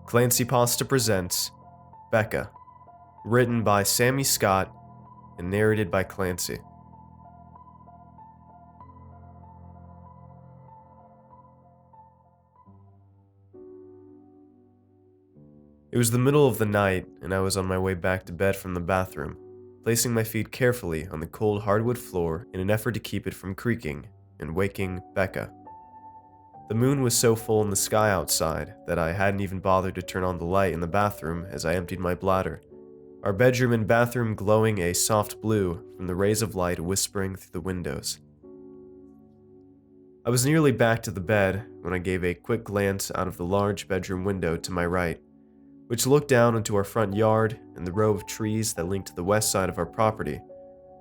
ClancyPasta presents Becca, written by Sammy Scott and narrated by Clancy. It was the middle of the night, and I was on my way back to bed from the bathroom, placing my feet carefully on the cold hardwood floor in an effort to keep it from creaking and waking Becca. The moon was so full in the sky outside that I hadn't even bothered to turn on the light in the bathroom as I emptied my bladder, our bedroom and bathroom glowing a soft blue from the rays of light whispering through the windows. I was nearly back to the bed when I gave a quick glance out of the large bedroom window to my right, which looked down into our front yard and the row of trees that linked to the west side of our property,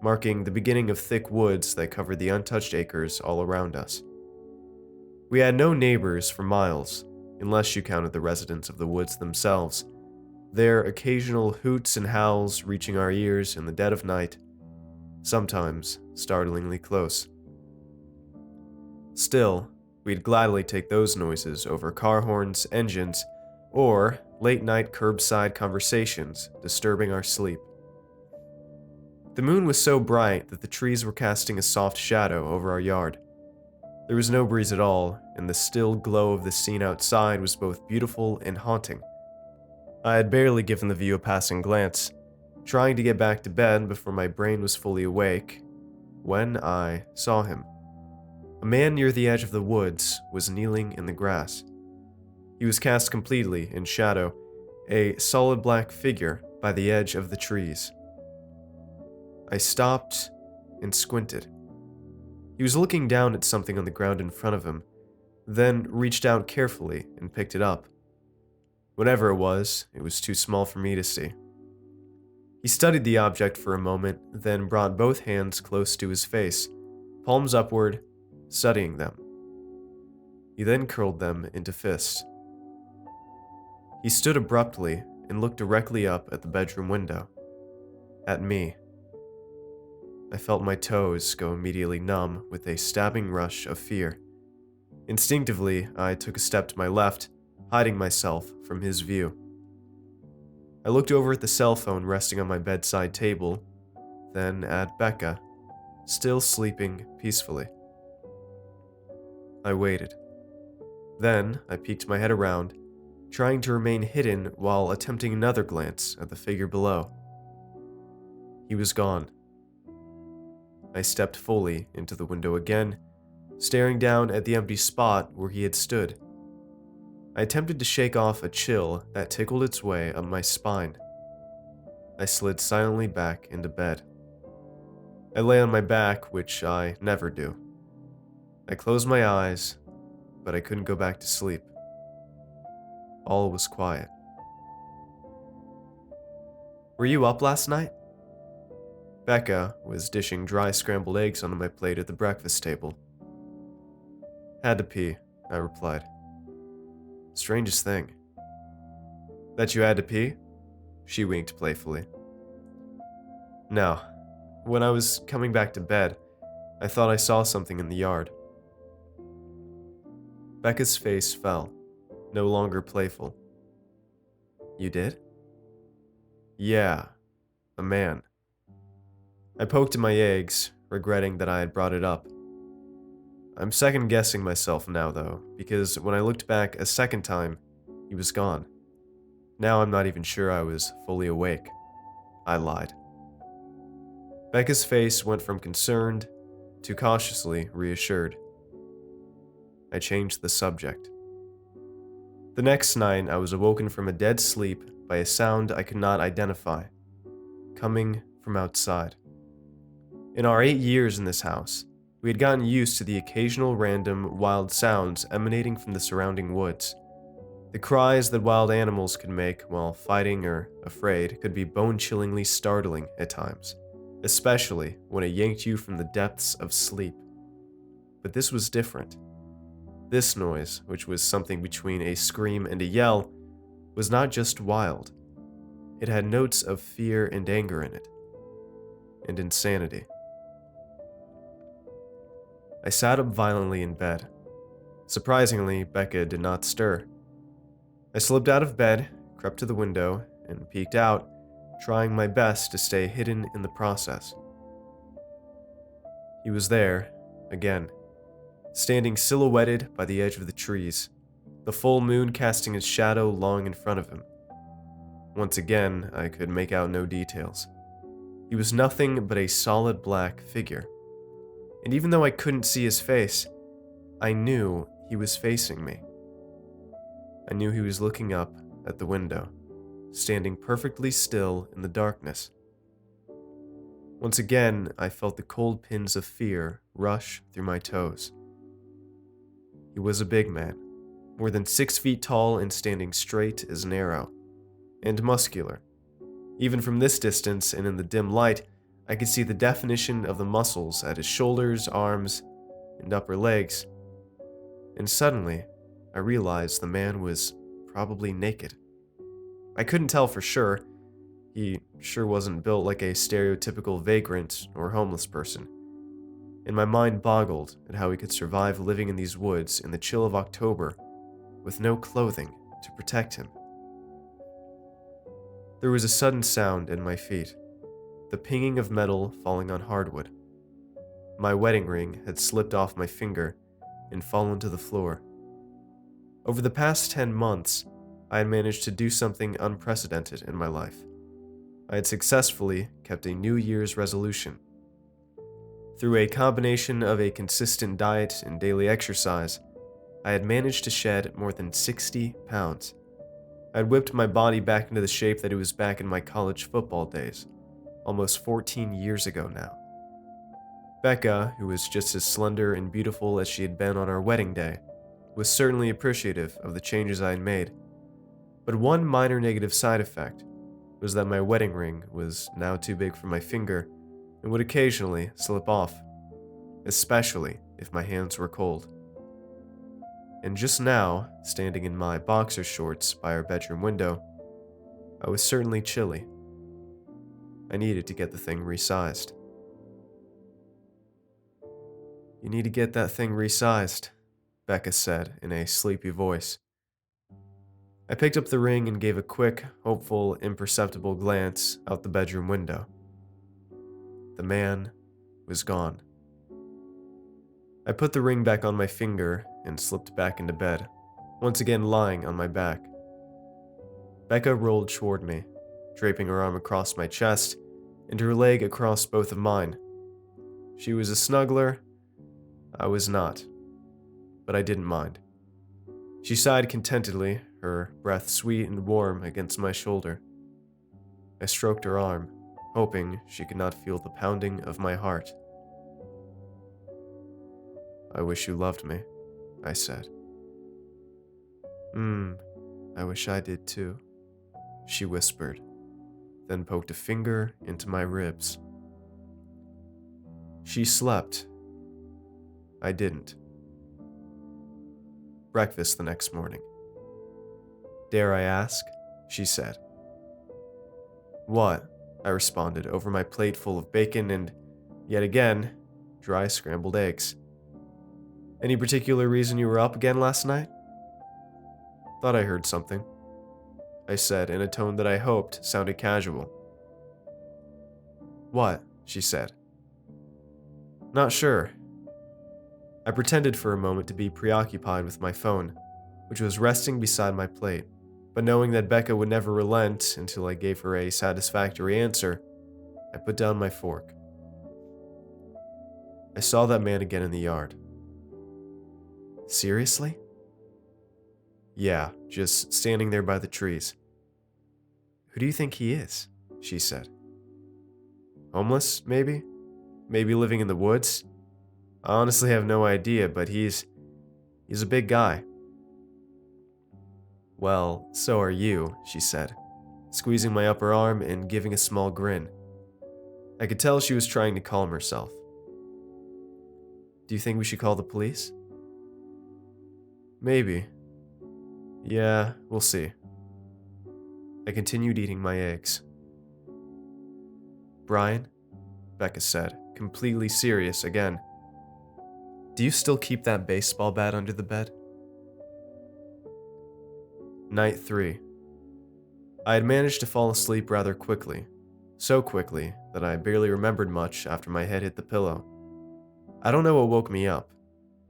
marking the beginning of thick woods that covered the untouched acres all around us. We had no neighbors for miles, unless you counted the residents of the woods themselves, their occasional hoots and howls reaching our ears in the dead of night, sometimes startlingly close. Still, we'd gladly take those noises over car horns, engines, or late-night curbside conversations disturbing our sleep. The moon was so bright that the trees were casting a soft shadow over our yard. There was no breeze at all, and the still glow of the scene outside was both beautiful and haunting. I had barely given the view a passing glance, trying to get back to bed before my brain was fully awake, when I saw him. A man near the edge of the woods was kneeling in the grass. He was cast completely in shadow, a solid black figure by the edge of the trees. I stopped and squinted. He was looking down at something on the ground in front of him, then reached out carefully and picked it up. Whatever it was too small for me to see. He studied the object for a moment, then brought both hands close to his face, palms upward, studying them. He then curled them into fists. He stood abruptly and looked directly up at the bedroom window. At me. I felt my toes go immediately numb with a stabbing rush of fear. Instinctively, I took a step to my left, hiding myself from his view. I looked over at the cell phone resting on my bedside table, then at Becca, still sleeping peacefully. I waited. Then I peeked my head around, trying to remain hidden while attempting another glance at the figure below. He was gone. I stepped fully into the window again, staring down at the empty spot where he had stood. I attempted to shake off a chill that tickled its way up my spine. I slid silently back into bed. I lay on my back, which I never do. I closed my eyes, but I couldn't go back to sleep. All was quiet. "Were you up last night?" Becca was dishing dry scrambled eggs onto my plate at the breakfast table. "Had to pee," I replied. "Strangest thing." "That you had to pee?" She winked playfully. "No. When I was coming back to bed, I thought I saw something in the yard." Becca's face fell, no longer playful. "You did?" "Yeah, a man." I poked at my eggs, regretting that I had brought it up. I'm second-guessing myself now, though, because when I looked back a second time, he was gone. Now I'm not even sure I was fully awake. I lied. Becca's face went from concerned to cautiously reassured. I changed the subject. The next night, I was awoken from a dead sleep by a sound I could not identify, coming from outside. In our 8 years in this house, we had gotten used to the occasional random, wild sounds emanating from the surrounding woods. The cries that wild animals could make while fighting or afraid could be bone-chillingly startling at times, especially when it yanked you from the depths of sleep. But this was different. This noise, which was something between a scream and a yell, was not just wild. It had notes of fear and anger in it, and insanity. I sat up violently in bed. Surprisingly, Becca did not stir. I slipped out of bed, crept to the window, and peeked out, trying my best to stay hidden in the process. He was there, again, standing silhouetted by the edge of the trees, the full moon casting its shadow long in front of him. Once again, I could make out no details. He was nothing but a solid black figure. And even though I couldn't see his face, I knew he was facing me. I knew he was looking up at the window, standing perfectly still in the darkness. Once again, I felt the cold pins of fear rush through my toes. He was a big man, more than 6 feet tall and standing straight as an arrow, and muscular. Even from this distance and in the dim light, I could see the definition of the muscles at his shoulders, arms, and upper legs. And suddenly, I realized the man was probably naked. I couldn't tell for sure. He sure wasn't built like a stereotypical vagrant or homeless person. And my mind boggled at how he could survive living in these woods in the chill of October with no clothing to protect him. There was a sudden sound in my feet, the pinging of metal falling on hardwood. My wedding ring had slipped off my finger and fallen to the floor. Over the past 10 months, I had managed to do something unprecedented in my life. I had successfully kept a New Year's resolution. Through a combination of a consistent diet and daily exercise, I had managed to shed more than 60 pounds. I had whipped my body back into the shape that it was back in my college football days, almost 14 years ago now. Becca, who was just as slender and beautiful as she had been on our wedding day, was certainly appreciative of the changes I had made. But one minor negative side effect was that my wedding ring was now too big for my finger and would occasionally slip off, especially if my hands were cold. And just now, standing in my boxer shorts by our bedroom window, I was certainly chilly. I needed to get the thing resized. "You need to get that thing resized," Becca said in a sleepy voice. I picked up the ring and gave a quick, hopeful, imperceptible glance out the bedroom window. The man was gone. I put the ring back on my finger and slipped back into bed, once again lying on my back. Becca rolled toward me, draping her arm across my chest and her leg across both of mine. She was a snuggler. I was not, but I didn't mind. She sighed contentedly, her breath sweet and warm against my shoulder. I stroked her arm, hoping she could not feel the pounding of my heart. "I wish you loved me," I said. I wish I did too," she whispered, then poked a finger into my ribs. She slept. I didn't. Breakfast the next morning. "Dare I ask?" she said. "What?" I responded over my plate full of bacon and, yet again, dry scrambled eggs. "Any particular reason you were up again last night?" "Thought I heard something," I said in a tone that I hoped sounded casual. "What?" she said. "Not sure." I pretended for a moment to be preoccupied with my phone, which was resting beside my plate, but knowing that Becca would never relent until I gave her a satisfactory answer, I put down my fork. "I saw that man again in the yard." "Seriously?" "Yeah, just standing there by the trees." "Who do you think he is?" she said. "Homeless, maybe? Maybe living in the woods? I honestly have no idea, but he's a big guy." "Well, so are you," she said, squeezing my upper arm and giving a small grin. I could tell she was trying to calm herself. "Do you think we should call the police?" "Maybe. Yeah, we'll see." I continued eating my eggs. "Brian," Becca said, completely serious again, "do you still keep that baseball bat under the bed?" Night 3. I had managed to fall asleep rather quickly, so quickly that I barely remembered much after my head hit the pillow. I don't know what woke me up.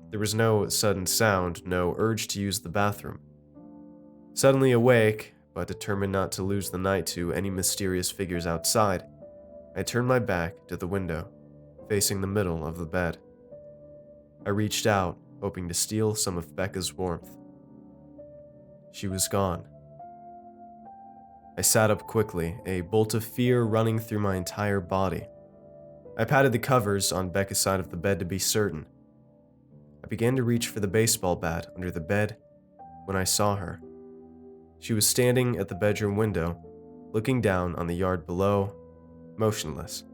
There was no sudden sound, no urge to use the bathroom. Suddenly awake, but determined not to lose the night to any mysterious figures outside, I turned my back to the window, facing the middle of the bed. I reached out, hoping to steal some of Becca's warmth. She was gone. I sat up quickly, a bolt of fear running through my entire body. I patted the covers on Becca's side of the bed to be certain. I began to reach for the baseball bat under the bed when I saw her. She was standing at the bedroom window, looking down on the yard below, motionless.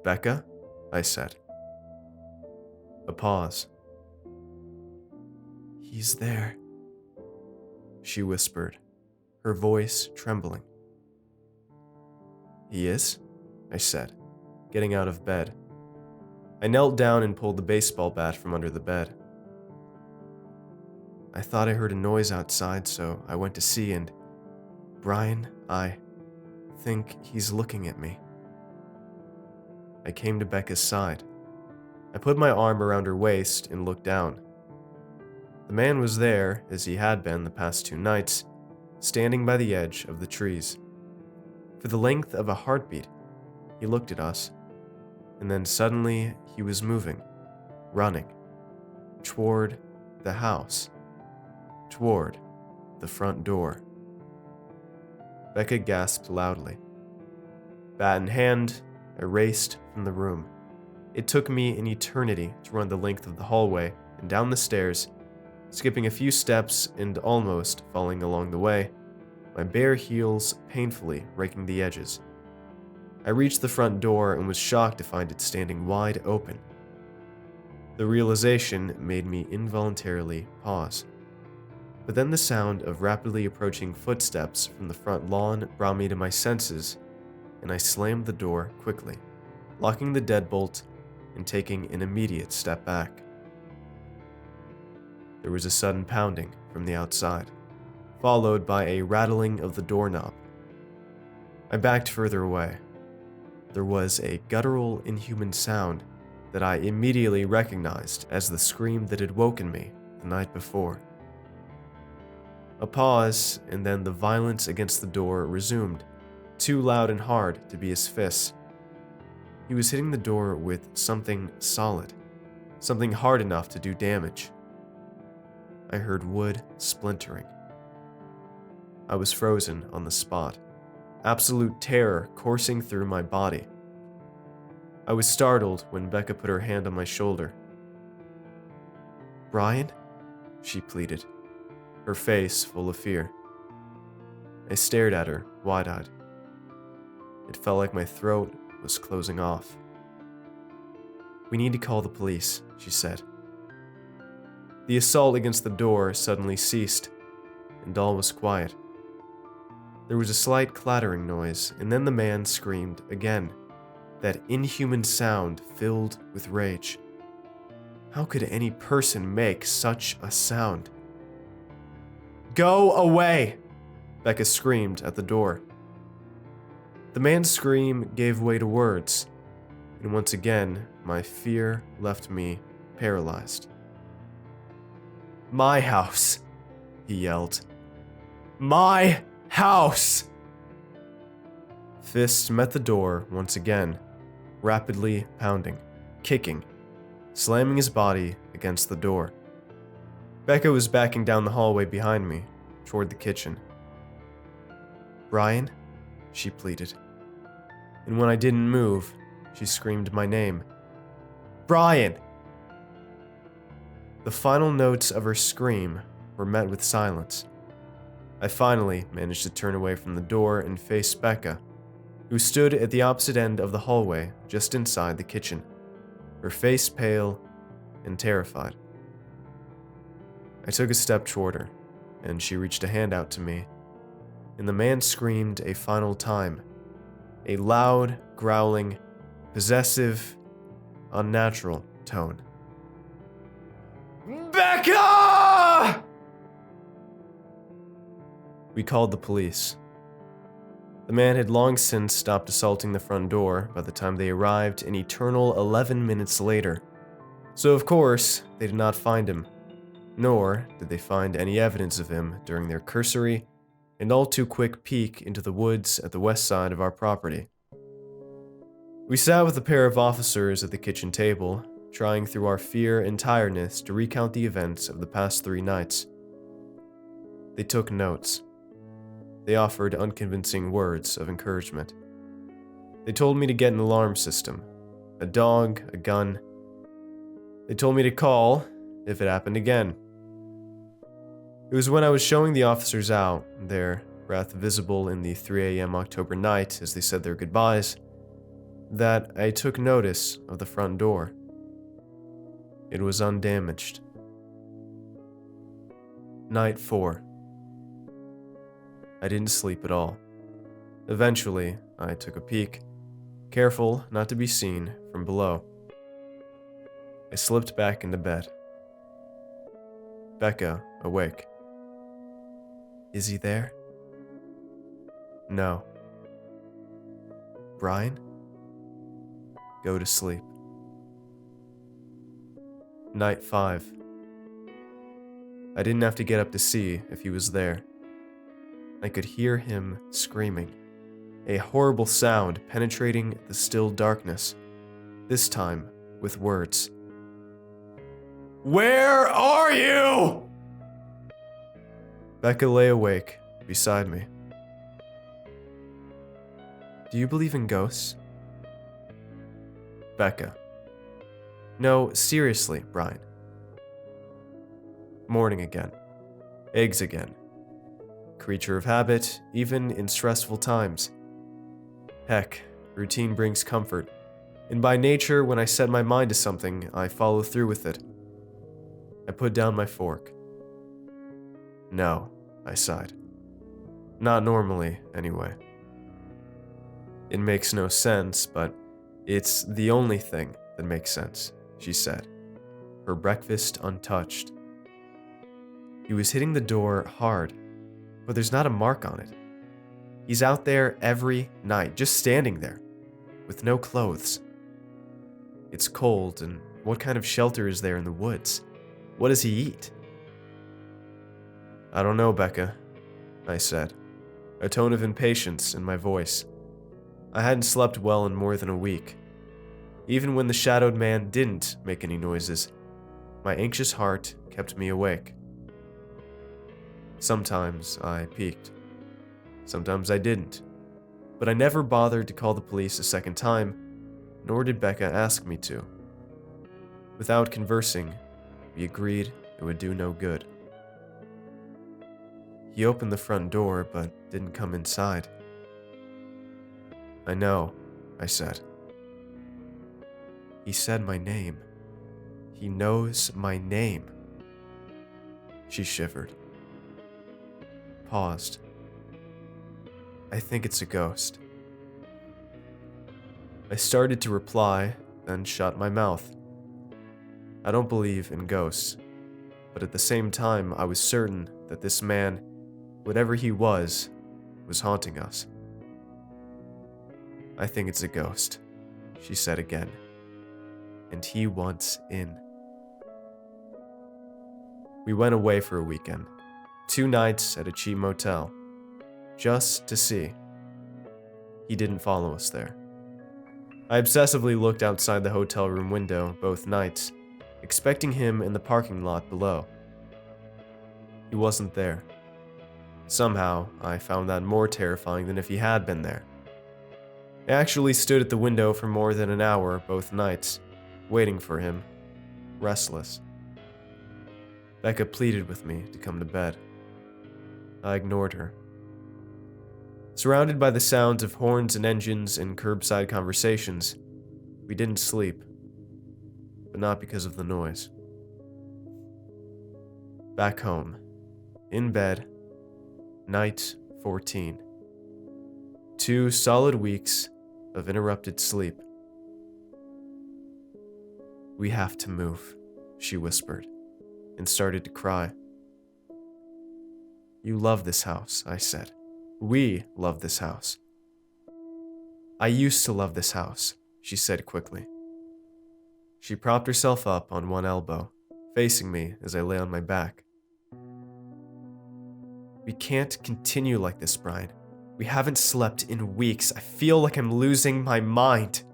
"Becca?" I said. A pause. "He's there," she whispered, her voice trembling. "He is?" I said, getting out of bed. I knelt down and pulled the baseball bat from under the bed. "I thought I heard a noise outside, so I went to see, and Brian, I think he's looking at me." I came to Becca's side. I put my arm around her waist and looked down. The man was there, as he had been the past 2 nights, standing by the edge of the trees. For the length of a heartbeat, he looked at us, and then suddenly he was moving, running, toward the house, toward the front door. Becca gasped loudly. Bat in hand, I raced from the room. It took me an eternity to run the length of the hallway and down the stairs, skipping a few steps and almost falling along the way, my bare heels painfully raking the edges. I reached the front door and was shocked to find it standing wide open. The realization made me involuntarily pause. But then the sound of rapidly approaching footsteps from the front lawn brought me to my senses, and I slammed the door quickly, locking the deadbolt and taking an immediate step back. There was a sudden pounding from the outside, followed by a rattling of the doorknob. I backed further away. There was a guttural, inhuman sound that I immediately recognized as the scream that had woken me the night before. A pause, and then the violence against the door resumed, too loud and hard to be his fists. He was hitting the door with something solid, something hard enough to do damage. I heard wood splintering. I was frozen on the spot, absolute terror coursing through my body. I was startled when Becca put her hand on my shoulder. "Brian?" she pleaded, her face full of fear. I stared at her, wide-eyed. It felt like my throat was closing off. "We need to call the police," she said. The assault against the door suddenly ceased, and all was quiet. There was a slight clattering noise, and then the man screamed again, that inhuman sound filled with rage. How could any person make such a sound? "Go away!" Becca screamed at the door. The man's scream gave way to words, and once again, my fear left me paralyzed. "My house," he yelled. "My house!" Fists met the door once again, rapidly pounding, kicking, slamming his body against the door. Becca was backing down the hallway behind me, toward the kitchen. "Brian?" she pleaded. And when I didn't move, she screamed my name. "Brian!" The final notes of her scream were met with silence. I finally managed to turn away from the door and face Becca, who stood at the opposite end of the hallway just inside the kitchen, her face pale and terrified. I took a step toward her, and she reached a hand out to me, and the man screamed a final time, a loud, growling, possessive, unnatural tone. "Becca!" We called the police. The man had long since stopped assaulting the front door by the time they arrived an eternal 11 minutes later. So of course, they did not find him, nor did they find any evidence of him during their cursory and all too quick peek into the woods at the west side of our property. We sat with a pair of officers at the kitchen table, trying through our fear and tiredness to recount the events of the past 3 nights. They took notes. They offered unconvincing words of encouragement. They told me to get an alarm system, a dog, a gun. They told me to call if it happened again. It was when I was showing the officers out, their breath visible in the 3 a.m. October night as they said their goodbyes, that I took notice of the front door. It was undamaged. Night 4. I didn't sleep at all. Eventually, I took a peek, careful not to be seen from below. I slipped back into bed. Becca, awake. Is he there? No. Brian? Go to sleep. Night 5. I didn't have to get up to see if he was there. I could hear him screaming, a horrible sound penetrating the still darkness, this time with words. Where are you? Becca lay awake beside me. Do you believe in ghosts? Becca. No, seriously, Brian. Morning again. Eggs again. Creature of habit, even in stressful times. Heck, routine brings comfort, and by nature, when I set my mind to something, I follow through with it. I put down my fork. No, I sighed. Not normally, anyway. It makes no sense, but it's the only thing that makes sense, she said, her breakfast untouched. He was hitting the door hard, but there's not a mark on it. He's out there every night, just standing there, with no clothes. It's cold, and what kind of shelter is there in the woods? What does he eat? I don't know, Becca, I said, a tone of impatience in my voice. I hadn't slept well in more than a week. Even when the shadowed man didn't make any noises, my anxious heart kept me awake. Sometimes I peeked. Sometimes I didn't. But I never bothered to call the police a second time, nor did Becca ask me to. Without conversing, we agreed it would do no good. He opened the front door, but didn't come inside. I know, I said. He said my name. He knows my name. She shivered. Paused. I think it's a ghost. I started to reply, then shut my mouth. I don't believe in ghosts, but at the same time I was certain that this man, whatever he was haunting us. I think it's a ghost, she said again, and he wants in. We went away for a weekend, 2 nights at a cheap motel, just to see. He didn't follow us there. I obsessively looked outside the hotel room window both nights, expecting him in the parking lot below. He wasn't there. Somehow, I found that more terrifying than if he had been there. I actually stood at the window for more than an hour both nights, waiting for him, restless. Becca pleaded with me to come to bed. I ignored her. Surrounded by the sounds of horns and engines and curbside conversations, we didn't sleep, but not because of the noise. Back home, in bed, night 14. 2 solid weeks of interrupted sleep. We have to move, she whispered, and started to cry. You love this house, I said. We love this house. I used to love this house, she said quickly. She propped herself up on one elbow, facing me as I lay on my back. We can't continue like this, Brian. We haven't slept in weeks. I feel like I'm losing my mind.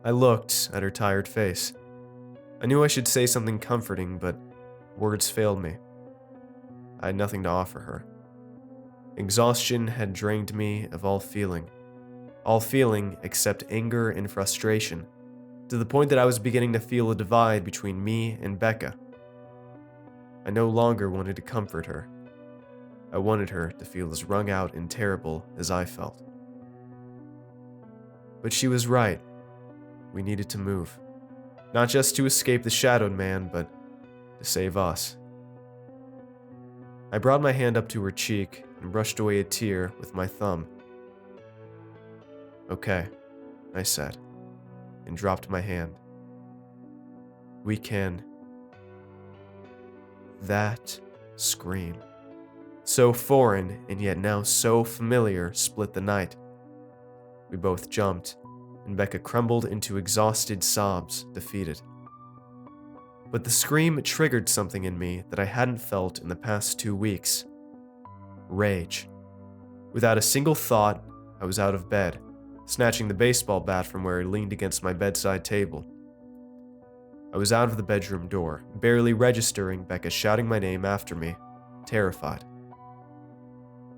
I looked at her tired face. I knew I should say something comforting, but words failed me. I had nothing to offer her. Exhaustion had drained me of all feeling except anger and frustration, to the point that I was beginning to feel a divide between me and Becca. I no longer wanted to comfort her. I wanted her to feel as wrung out and terrible as I felt. But she was right. We needed to move. Not just to escape the Shadowed Man, but to save us. I brought my hand up to her cheek and brushed away a tear with my thumb. Okay, I said, and dropped my hand. We can. That scream, so foreign and yet now so familiar, split the night. We both jumped, and Becca crumbled into exhausted sobs, defeated. But the scream triggered something in me that I hadn't felt in the past 2 weeks. Rage. Without a single thought, I was out of bed, snatching the baseball bat from where it leaned against my bedside table. I was out of the bedroom door, barely registering Becca shouting my name after me, terrified.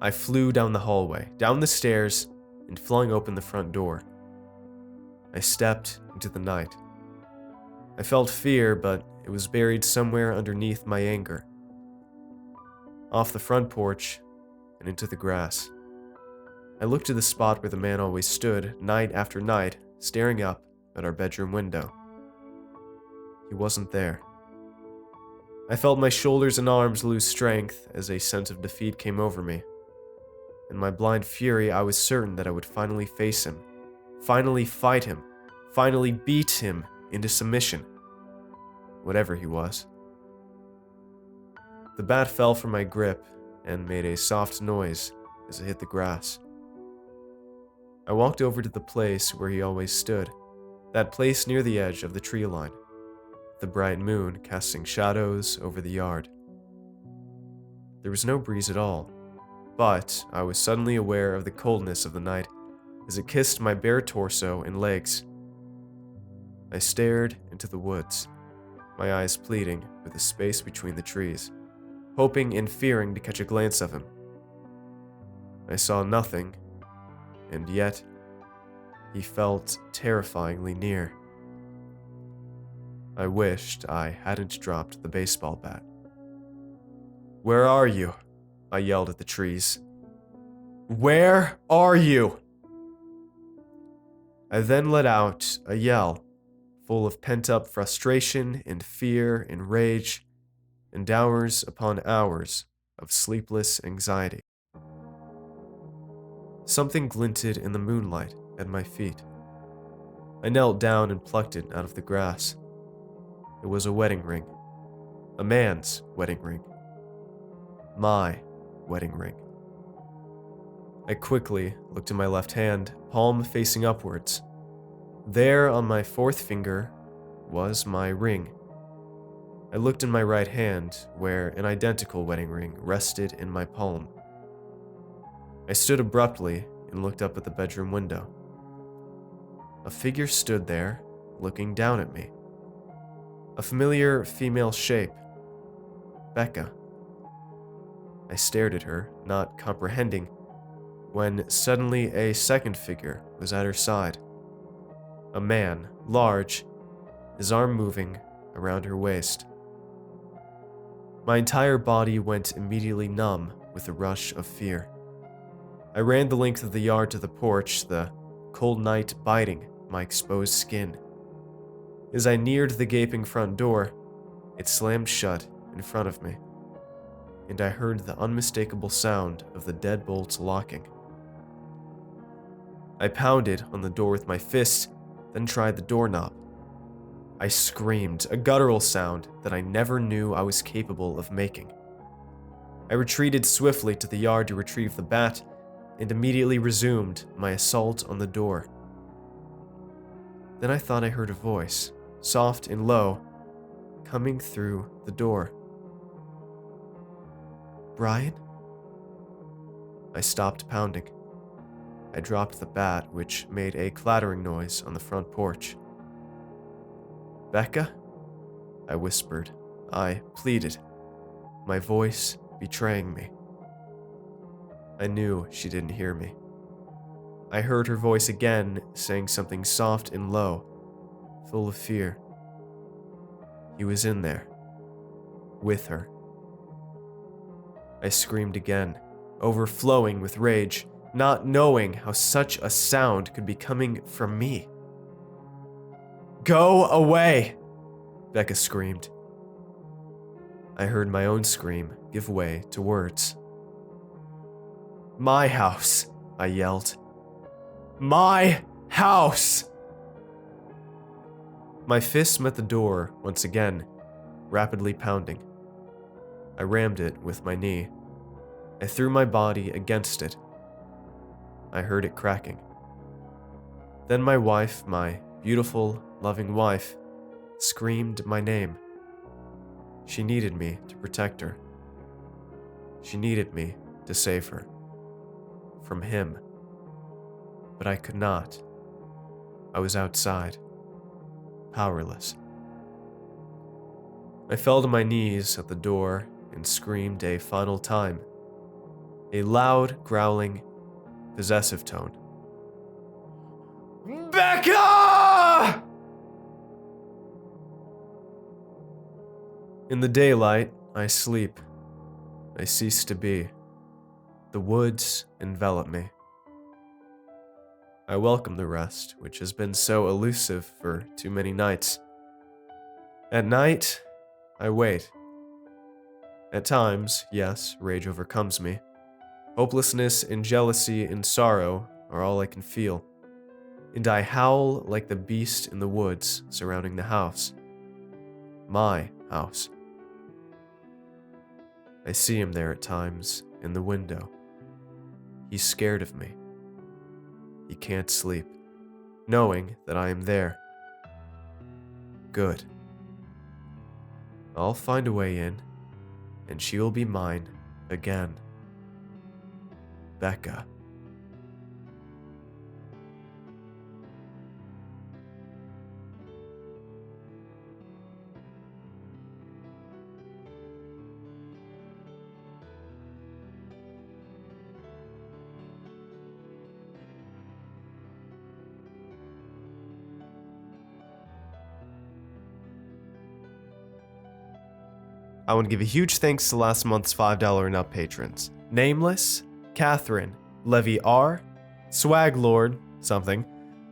I flew down the hallway, down the stairs, and flung open the front door. I stepped into the night. I felt fear, but it was buried somewhere underneath my anger. Off the front porch and into the grass. I looked to the spot where the man always stood, night after night, staring up at our bedroom window. He wasn't there. I felt my shoulders and arms lose strength as a sense of defeat came over me. In my blind fury, I was certain that I would finally face him, finally fight him, finally beat him into submission, whatever he was. The bat fell from my grip and made a soft noise as it hit the grass. I walked over to the place where he always stood, that place near the edge of the tree line, the bright moon casting shadows over the yard. There was no breeze at all, but I was suddenly aware of the coldness of the night as it kissed my bare torso and legs. I stared into the woods, my eyes pleading with the space between the trees, hoping and fearing to catch a glance of him. I saw nothing, and yet he felt terrifyingly near. I wished I hadn't dropped the baseball bat. "Where are you?" I yelled at the trees. "Where are you?" I then let out a yell, full of pent-up frustration and fear and rage, and hours upon hours of sleepless anxiety. Something glinted in the moonlight at my feet. I knelt down and plucked it out of the grass. It was a wedding ring. A man's wedding ring. My wedding ring. I quickly looked at my left hand, palm facing upwards. There on my fourth finger was my ring. I looked in my right hand, where an identical wedding ring rested in my palm. I stood abruptly and looked up at the bedroom window. A figure stood there, looking down at me. A familiar female shape. Becca. I stared at her, not comprehending, when suddenly a second figure was at her side. A man, large, his arm moving around her waist. My entire body went immediately numb with a rush of fear. I ran the length of the yard to the porch, the cold night biting my exposed skin. As I neared the gaping front door, it slammed shut in front of me, and I heard the unmistakable sound of the deadbolts locking. I pounded on the door with my fist, then tried the doorknob. I screamed, a guttural sound that I never knew I was capable of making. I retreated swiftly to the yard to retrieve the bat and immediately resumed my assault on the door. Then I thought I heard a voice, soft and low, coming through the door. Brian? I stopped pounding. I dropped the bat, which made a clattering noise on the front porch. Becca? I whispered. I pleaded, my voice betraying me. I knew she didn't hear me. I heard her voice again, saying something soft and low, full of fear. He was in there, with her. I screamed again, overflowing with rage, not knowing how such a sound could be coming from me. Go away! Becca screamed. I heard my own scream give way to words. My house, I yelled. My house! My fist met the door once again, rapidly pounding. I rammed it with my knee. I threw my body against it. I heard it cracking. Then my wife, my beautiful, loving wife, screamed my name. She needed me to protect her. She needed me to save her. From him. But I could not. I was outside. Powerless. I fell to my knees at the door and screamed a final time. A loud, growling, possessive tone. Becca! In the daylight, I sleep. I cease to be. The woods envelop me. I welcome the rest, which has been so elusive for too many nights. At night, I wait. At times, yes, rage overcomes me. Hopelessness and jealousy and sorrow are all I can feel. And I howl like the beast in the woods surrounding the house. My house. I see him there at times, in the window. He's scared of me. He can't sleep, knowing that I am there. Good. I'll find a way in, and she will be mine again. Becca. I want to give a huge thanks to last month's $5 and up patrons. Nameless, Catherine, Levy R, Swag Lord, something,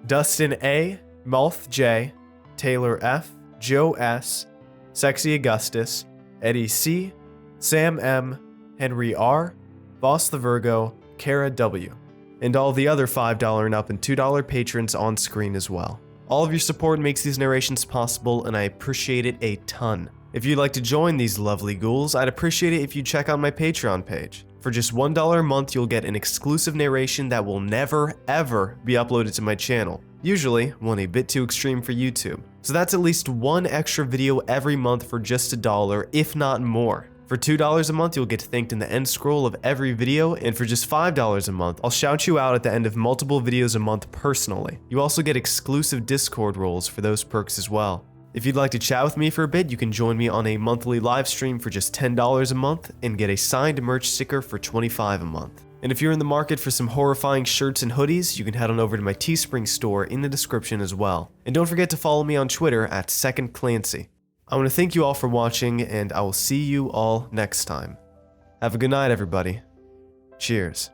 Dustin A, Malth J, Taylor F, Joe S, Sexy Augustus, Eddie C, Sam M, Henry R, Boss the Virgo, Kara W, and all the other $5 and up and $2 patrons on screen as well. All of your support makes these narrations possible, and I appreciate it a ton. If you'd like to join these lovely ghouls, I'd appreciate it if you check out my Patreon page. For just $1 a month, you'll get an exclusive narration that will never, ever be uploaded to my channel. Usually, one a bit too extreme for YouTube. So that's at least one extra video every month for just $1, if not more. For $2 a month, you'll get thanked in the end scroll of every video, and for just $5 a month, I'll shout you out at the end of multiple videos a month personally. You also get exclusive Discord roles for those perks as well. If you'd like to chat with me for a bit, you can join me on a monthly live stream for just $10 a month and get a signed merch sticker for $25 a month. And if you're in the market for some horrifying shirts and hoodies, you can head on over to my Teespring store in the description as well. And don't forget to follow me on Twitter at @2ndClancy. I want to thank you all for watching, and I will see you all next time. Have a good night, everybody. Cheers.